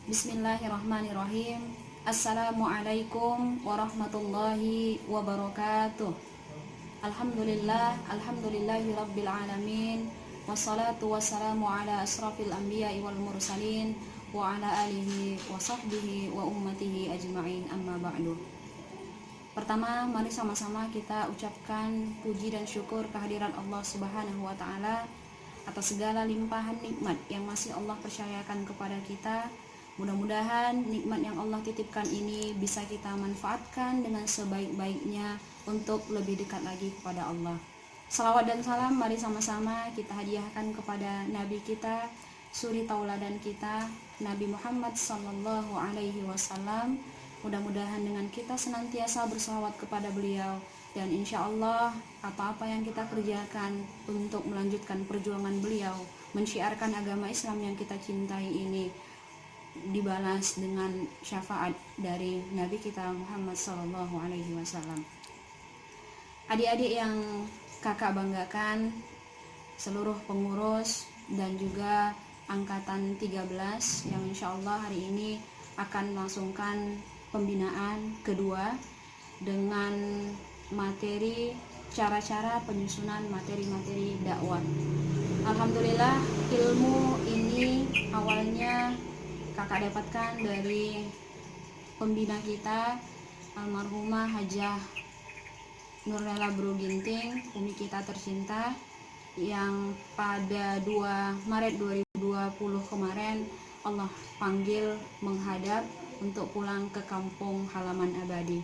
Bismillahirrahmanirrahim. Assalamualaikum warahmatullahi wabarakatuh. Alhamdulillahi rabbil alamin. Wassalatu wassalamu ala asrafil anbiya'i wal mursalin wa ala alihi wa sahbihi wa ummatihi ajma'in, amma ba'du. Pertama, mari sama-sama kita ucapkan puji dan syukur kehadiran Allah Subhanahu wa taala atas segala limpahan nikmat yang masih Allah percayakan kepada kita. Mudah-mudahan nikmat yang Allah titipkan ini bisa kita manfaatkan dengan sebaik-baiknya untuk lebih dekat lagi kepada Allah. Salawat dan salam mari sama-sama kita hadiahkan kepada Nabi kita, suri tauladan kita, Nabi Muhammad sallallahu alaihi wasallam. Mudah-mudahan dengan kita senantiasa bersalawat kepada beliau, dan insya Allah apa-apa yang kita kerjakan untuk melanjutkan perjuangan beliau mensyiarkan agama Islam yang kita cintai ini dibalas dengan syafaat dari Nabi kita Muhammad sallallahu alaihi wasallam. Adik-adik yang kakak banggakan, seluruh pengurus dan juga angkatan 13 yang insya Allah hari ini akan melangsungkan pembinaan kedua dengan materi cara-cara penyusunan materi-materi dakwah. Alhamdulillah, ilmu ini awalnya kakak dapatkan dari pembina kita, almarhumah Hajah Nurlela Bro Ginting, umi kita tercinta, yang pada 2 Maret 2020 kemarin Allah panggil menghadap untuk pulang ke kampung halaman abadi.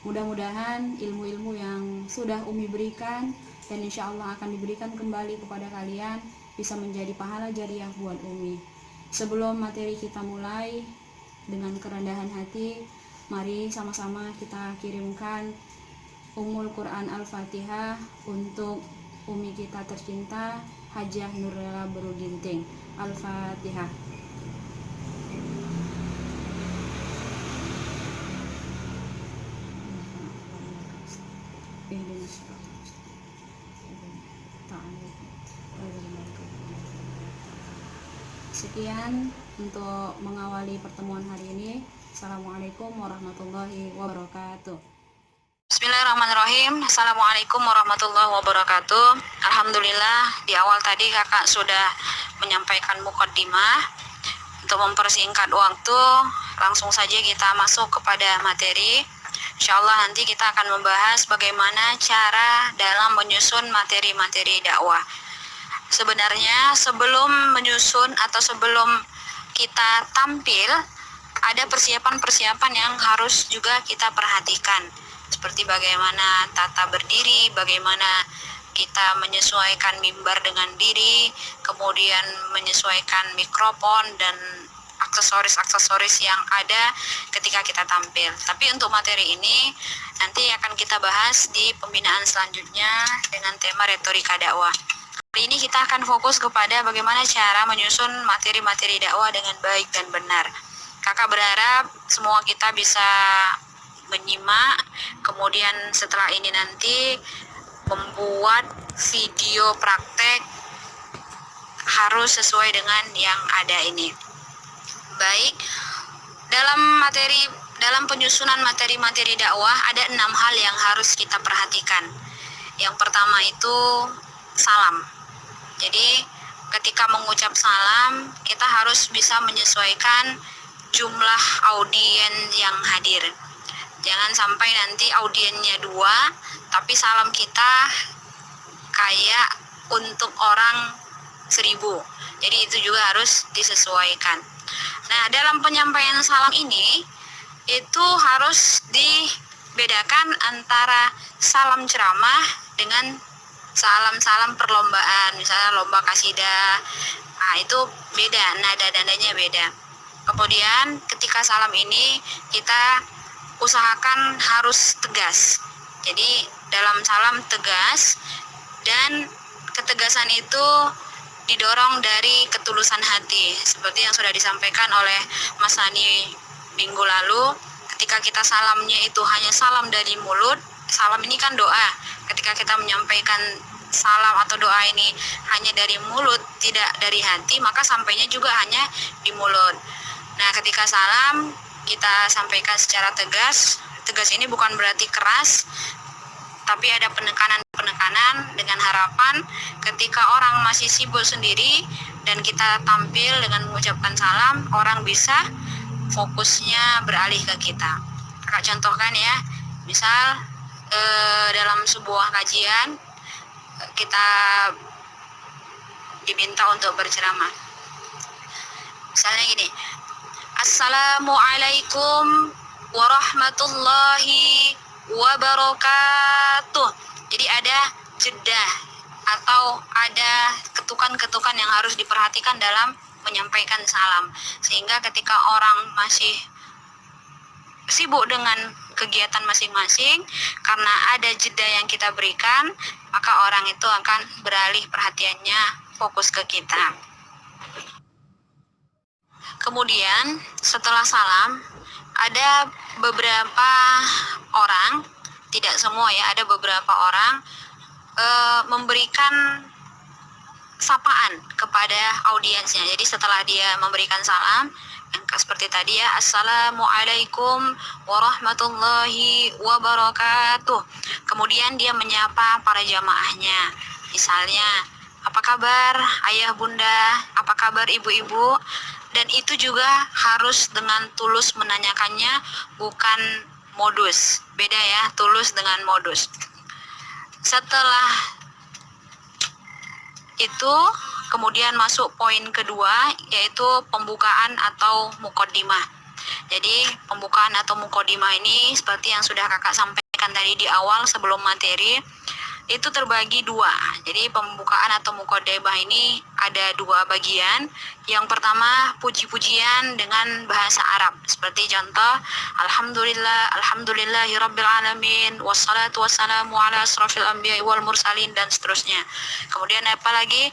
Mudah-mudahan ilmu-ilmu yang sudah umi berikan dan insya Allah akan diberikan kembali kepada kalian bisa menjadi pahala jariah buat umi. Sebelum materi kita mulai, dengan kerendahan hati, mari sama-sama kita kirimkan Ummul Quran Al-Fatihah untuk umi kita tercinta Hajah Nurlela Bro Ginting. Al-Fatihah. Sekian untuk mengawali pertemuan hari ini. Assalamualaikum warahmatullahi wabarakatuh. Bismillahirrahmanirrahim. Assalamualaikum warahmatullahi wabarakatuh. Alhamdulillah, di awal tadi kakak sudah menyampaikan mukaddimah. Untuk mempersingkat waktu, langsung saja kita masuk kepada materi. Insyaallah nanti kita akan membahas bagaimana cara dalam menyusun materi-materi dakwah. Sebenarnya sebelum menyusun atau sebelum kita tampil, ada persiapan-persiapan yang harus juga kita perhatikan. Seperti bagaimana tata berdiri, bagaimana kita menyesuaikan mimbar dengan diri, kemudian menyesuaikan mikrofon dan aksesoris-aksesoris yang ada ketika kita tampil. Tapi untuk materi ini nanti akan kita bahas di pembinaan selanjutnya dengan tema retorika dakwah. Hari ini kita akan fokus kepada bagaimana cara menyusun materi-materi dakwah dengan baik dan benar. Kakak berharap semua kita bisa menyimak, kemudian setelah ini nanti membuat video praktek harus sesuai dengan yang ada ini. Baik, dalam penyusunan materi-materi dakwah ada 6 hal yang harus kita perhatikan. Yang pertama itu salam. Jadi ketika mengucap salam, kita harus bisa menyesuaikan jumlah audien yang hadir. Jangan sampai nanti audiennya 2, tapi salam kita kayak untuk orang 1000. Jadi itu juga harus disesuaikan. Nah, dalam penyampaian salam ini itu harus dibedakan antara salam ceramah dengan salam-salam perlombaan, misalnya lomba kasidah. Nah, itu beda, nada-nadanya beda. Kemudian ketika salam ini kita usahakan harus tegas. Jadi dalam salam tegas, dan ketegasan itu didorong dari ketulusan hati, seperti yang sudah disampaikan oleh Mas Hani minggu lalu. Ketika kita salamnya itu hanya salam dari mulut, salam ini kan doa. Ketika kita menyampaikan salam atau doa ini hanya dari mulut, tidak dari hati, maka sampainya juga hanya di mulut. Nah, ketika salam kita sampaikan secara tegas. Tegas ini bukan berarti keras, tapi ada penekanan-penekanan dengan harapan ketika orang masih sibuk sendiri dan kita tampil dengan mengucapkan salam, orang bisa fokusnya beralih ke kita. Kakak contohkan ya, misal dalam sebuah kajian kita diminta untuk berceramah. Misalnya gini, Assalamualaikum warahmatullahi wabarakatuh. Jadi ada jeda atau ada ketukan-ketukan yang harus diperhatikan dalam menyampaikan salam, sehingga ketika orang masih sibuk dengan kegiatan masing-masing, karena ada jeda yang kita berikan, maka orang itu akan beralih perhatiannya fokus ke kita. Kemudian setelah salam ada beberapa orang, tidak semua ya, ada beberapa orang memberikan sapaan kepada audiensnya. Jadi setelah dia memberikan salam, seperti tadi ya, Assalamualaikum warahmatullahi wabarakatuh. Kemudian dia menyapa para jamaahnya. Misalnya, apa kabar ayah bunda, apa kabar ibu-ibu? Dan itu juga harus dengan tulus menanyakannya, bukan modus. Beda ya, tulus dengan modus. Setelah itu kemudian masuk poin kedua, yaitu pembukaan atau muqaddimah. Jadi pembukaan atau muqaddimah ini seperti yang sudah kakak sampaikan tadi di awal sebelum materi, itu terbagi dua. Jadi pembukaan atau muqaddimah ini ada dua bagian. Yang pertama puji-pujian dengan bahasa Arab, seperti contoh Alhamdulillahirabbil alamin wassalatu wassalamu ala asrofil anbiya'i wal mursalin, dan seterusnya. Kemudian apa lagi?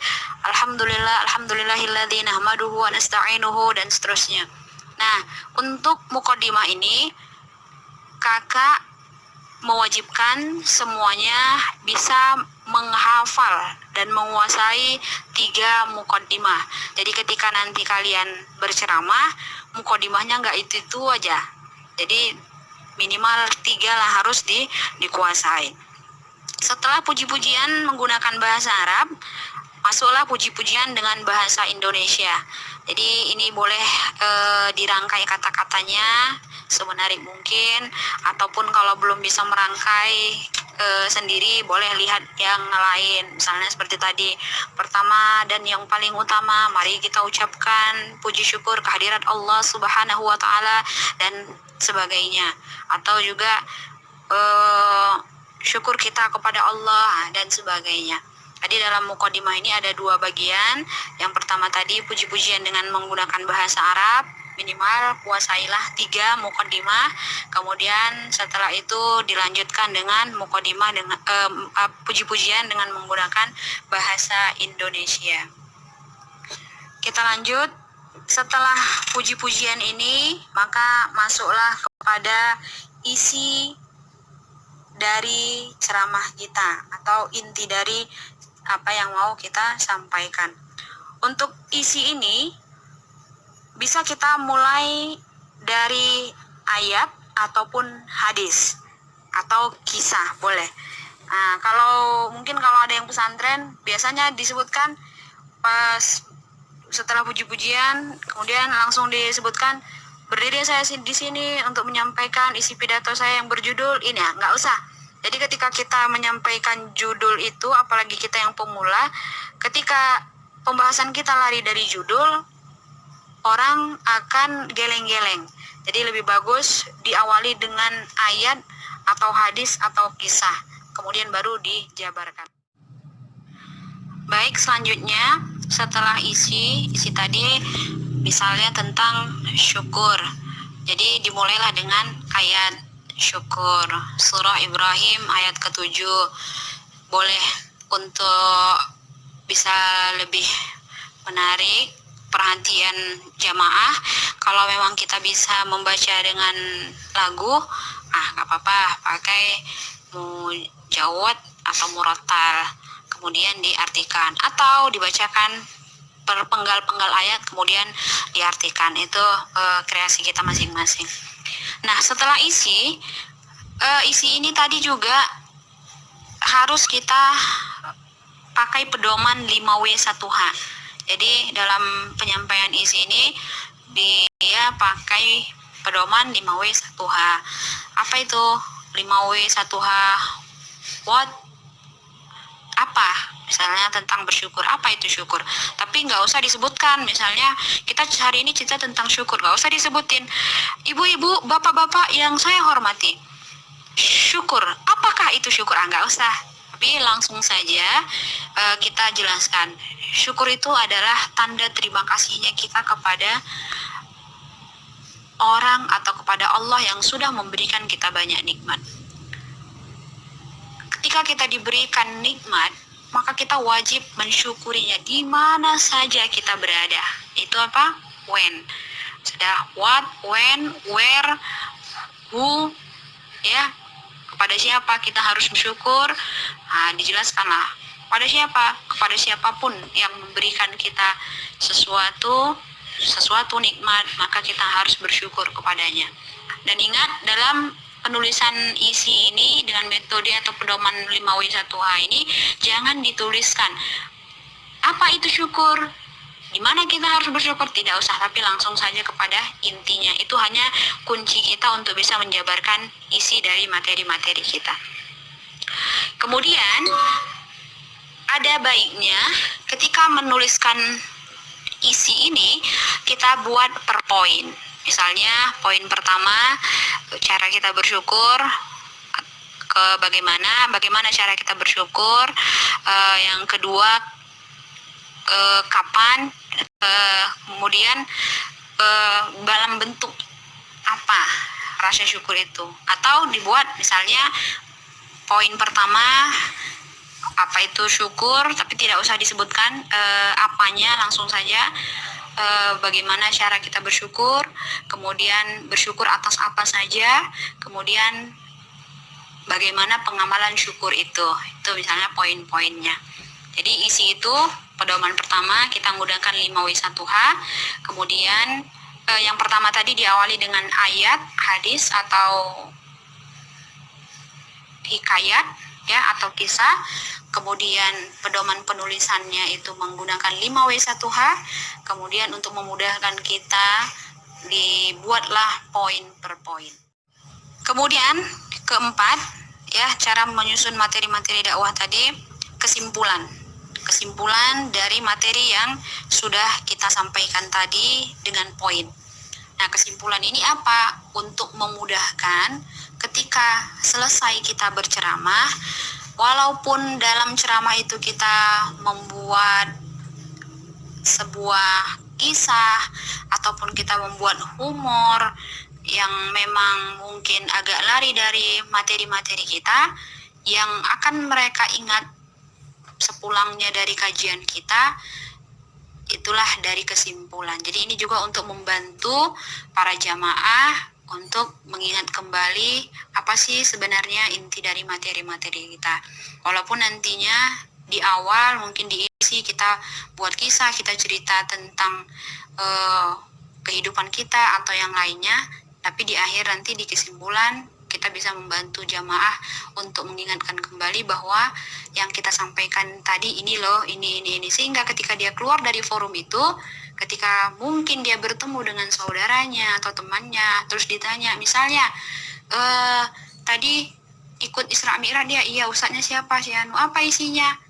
Alhamdulillahilladzi nahmaduhu wa nasta'inuhu, dan seterusnya. Nah, untuk muqaddimah ini kakak mewajibkan semuanya bisa menghafal dan menguasai 3 muqaddimah. Jadi ketika nanti kalian berceramah, muqaddimahnya nggak itu aja. Jadi minimal 3 lah harus dikuasai. Setelah puji-pujian menggunakan bahasa Arab, masuklah puji-pujian dengan bahasa Indonesia. Jadi ini boleh dirangkai kata-katanya semenarik mungkin, ataupun kalau belum bisa merangkai sendiri, boleh lihat yang lain. Misalnya seperti tadi, pertama dan yang paling utama, mari kita ucapkan puji syukur kehadirat Allah Subhanahu wa Ta'ala, dan sebagainya. Atau juga syukur kita kepada Allah, dan sebagainya. Jadi dalam muqaddimah ini ada 2 bagian. Yang pertama tadi puji-pujian dengan menggunakan bahasa Arab, minimal kuasailah 3 muqaddimah. Kemudian setelah itu dilanjutkan dengan muqaddimah dengan puji-pujian dengan menggunakan bahasa Indonesia. Kita lanjut. Setelah puji-pujian ini, maka masuklah kepada isi dari ceramah kita atau inti dari apa yang mau kita sampaikan. Untuk isi ini bisa kita mulai dari ayat ataupun hadis atau kisah, boleh. Nah, kalau ada yang pesantren biasanya disebutkan pas setelah puji-pujian, kemudian langsung disebutkan, berdiri saya di sini untuk menyampaikan isi pidato saya yang berjudul ini. Nggak usah. Jadi ketika kita menyampaikan judul itu, apalagi kita yang pemula, ketika pembahasan kita lari dari judul, orang akan geleng-geleng. Jadi lebih bagus diawali dengan ayat atau hadis atau kisah, kemudian baru dijabarkan. Baik, selanjutnya setelah isi tadi misalnya tentang syukur. Jadi dimulailah dengan ayat syukur, surah Ibrahim ayat ke-7. Boleh untuk bisa lebih menarik perhatian jamaah, kalau memang kita bisa membaca dengan lagu, gak apa-apa, pakai mujawad atau murattal, kemudian diartikan atau dibacakan perpenggal-penggal ayat kemudian diartikan. Itu kreasi kita masing-masing. Nah, setelah isi ini tadi juga harus kita pakai pedoman 5W1H. Jadi dalam penyampaian isi ini dia pakai pedoman 5W1H. Apa itu 5W1H? What? Apa? Misalnya tentang bersyukur, apa itu syukur? Tapi nggak usah disebutkan. Misalnya kita hari ini cerita tentang syukur, nggak usah disebutin. Ibu-ibu, bapak-bapak yang saya hormati, syukur, apakah itu syukur? Nggak usah. Tapi langsung saja kita jelaskan. Syukur itu adalah tanda terima kasihnya kita kepada orang atau kepada Allah yang sudah memberikan kita banyak nikmat. Ketika kita diberikan nikmat, maka kita wajib mensyukurinya di mana saja kita berada. Itu apa? When. Sudah what, when, where, who, ya. Kepada siapa kita harus bersyukur? Nah, dijelaskanlah. Kepada siapa? Kepada siapapun yang memberikan kita sesuatu nikmat, maka kita harus bersyukur kepadanya. Dan ingat, dalam penulisan isi ini dengan metode atau pedoman 5W1H ini jangan dituliskan apa itu syukur, di mana kita harus bersyukur, tidak usah, tapi langsung saja kepada intinya. Itu hanya kunci kita untuk bisa menjabarkan isi dari materi-materi kita. Kemudian ada baiknya ketika menuliskan isi ini kita buat per poin. Misalnya poin pertama, cara kita bersyukur, bagaimana cara kita bersyukur. Yang kedua, kapan, kemudian dalam bentuk apa rasa syukur itu. Atau dibuat misalnya poin pertama, apa itu syukur, tapi tidak usah disebutkan apanya, langsung saja bagaimana cara kita bersyukur, kemudian bersyukur atas apa saja, kemudian bagaimana pengamalan syukur itu misalnya poin-poinnya. Jadi isi itu pedoman pertama kita menggunakan 5W1H. Kemudian yang pertama tadi diawali dengan ayat, hadis atau hikayat, ya, atau kisah. Kemudian pedoman penulisannya itu menggunakan 5W1H. Kemudian untuk memudahkan kita dibuatlah poin per poin. Kemudian keempat, ya, cara menyusun materi-materi dakwah tadi, kesimpulan dari materi yang sudah kita sampaikan tadi dengan poin. Nah, kesimpulan ini apa? Untuk memudahkan ketika selesai kita berceramah, walaupun dalam ceramah itu kita membuat sebuah kisah ataupun kita membuat humor yang memang mungkin agak lari dari materi-materi kita, yang akan mereka ingat sepulangnya dari kajian kita, itulah dari kesimpulan. Jadi ini juga untuk membantu para jamaah untuk mengingat kembali apa sih sebenarnya inti dari materi-materi kita. Walaupun nantinya di awal mungkin diisi kita buat kisah, kita cerita tentang kehidupan kita atau yang lainnya, tapi di akhir nanti di kesimpulan kita bisa membantu jamaah untuk mengingatkan kembali bahwa yang kita sampaikan tadi ini loh, ini. Sehingga ketika dia keluar dari forum itu, ketika mungkin dia bertemu dengan saudaranya atau temannya, terus ditanya misalnya, tadi ikut Isra Mi'raj dia, iya, ustadznya siapa, si Anu, apa isinya?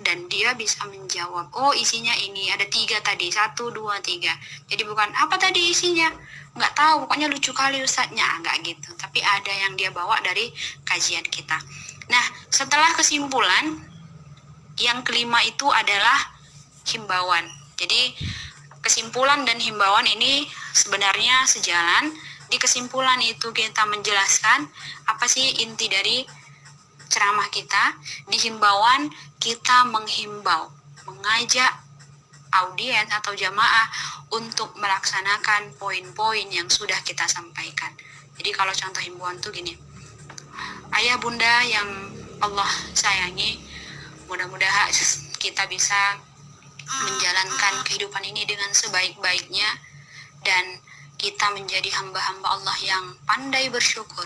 Dan dia bisa menjawab, oh isinya ini, ada 3 tadi, 1, 2, 3. Jadi bukan, apa tadi isinya? Nggak tahu, pokoknya lucu kali ustadznya, nggak gitu. Tapi ada yang dia bawa dari kajian kita. Nah, setelah kesimpulan, yang kelima itu adalah himbauan. Jadi kesimpulan dan himbauan ini sebenarnya sejalan. Di kesimpulan itu kita menjelaskan apa sih inti dari ceramah kita. Di himbauan kita menghimbau, mengajak audiens atau jamaah untuk melaksanakan poin-poin yang sudah kita sampaikan. Jadi kalau contoh himbauan tuh gini, ayah bunda yang Allah sayangi, mudah-mudahan kita bisa menjalankan kehidupan ini dengan sebaik-baiknya, dan kita menjadi hamba-hamba Allah yang pandai bersyukur,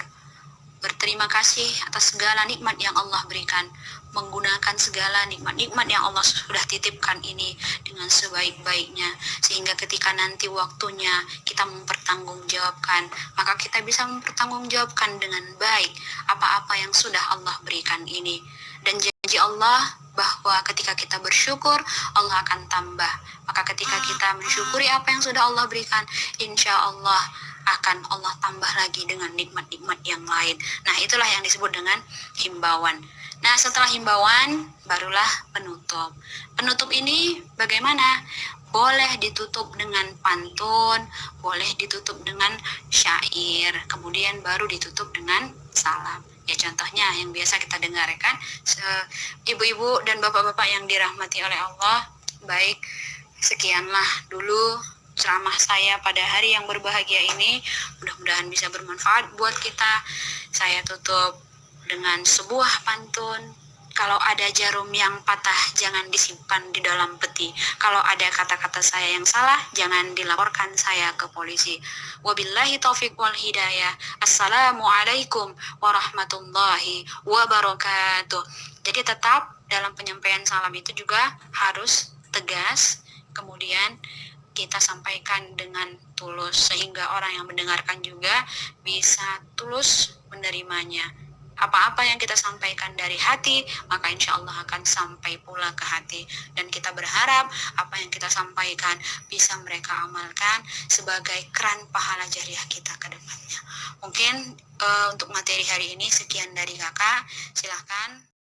berterima kasih atas segala nikmat yang Allah berikan, menggunakan segala nikmat-nikmat yang Allah sudah titipkan ini dengan sebaik-baiknya, sehingga ketika nanti waktunya kita mempertanggungjawabkan, maka kita bisa mempertanggungjawabkan dengan baik apa-apa yang sudah Allah berikan ini. Dan janji Allah bahwa ketika kita bersyukur, Allah akan tambah. Maka ketika kita mensyukuri apa yang sudah Allah berikan, insya Allah akan Allah tambah lagi dengan nikmat-nikmat yang lain. Nah, itulah yang disebut dengan himbauan. Nah, setelah himbauan, barulah penutup. Penutup ini bagaimana? Boleh ditutup dengan pantun, boleh ditutup dengan syair, kemudian baru ditutup dengan salam. Ya, contohnya yang biasa kita dengarkan, ibu-ibu dan bapak-bapak yang dirahmati oleh Allah. Baik, sekianlah dulu ceramah saya pada hari yang berbahagia ini. Mudah-mudahan bisa bermanfaat buat kita. Saya tutup dengan sebuah pantun. Kalau ada jarum yang patah, jangan disimpan di dalam peti. Kalau ada kata-kata saya yang salah, jangan dilaporkan saya ke polisi. Wabillahi taufiq wal hidayah. Assalamualaikum warahmatullahi wabarakatuh. Jadi tetap dalam penyampaian salam itu juga harus tegas, kemudian kita sampaikan dengan tulus, sehingga orang yang mendengarkan juga bisa tulus menerimanya. Apa-apa yang kita sampaikan dari hati, maka insya Allah akan sampai pula ke hati. Dan kita berharap apa yang kita sampaikan bisa mereka amalkan sebagai keran pahala jariah kita ke depannya. Mungkin untuk materi hari ini sekian dari kakak. Silahkan.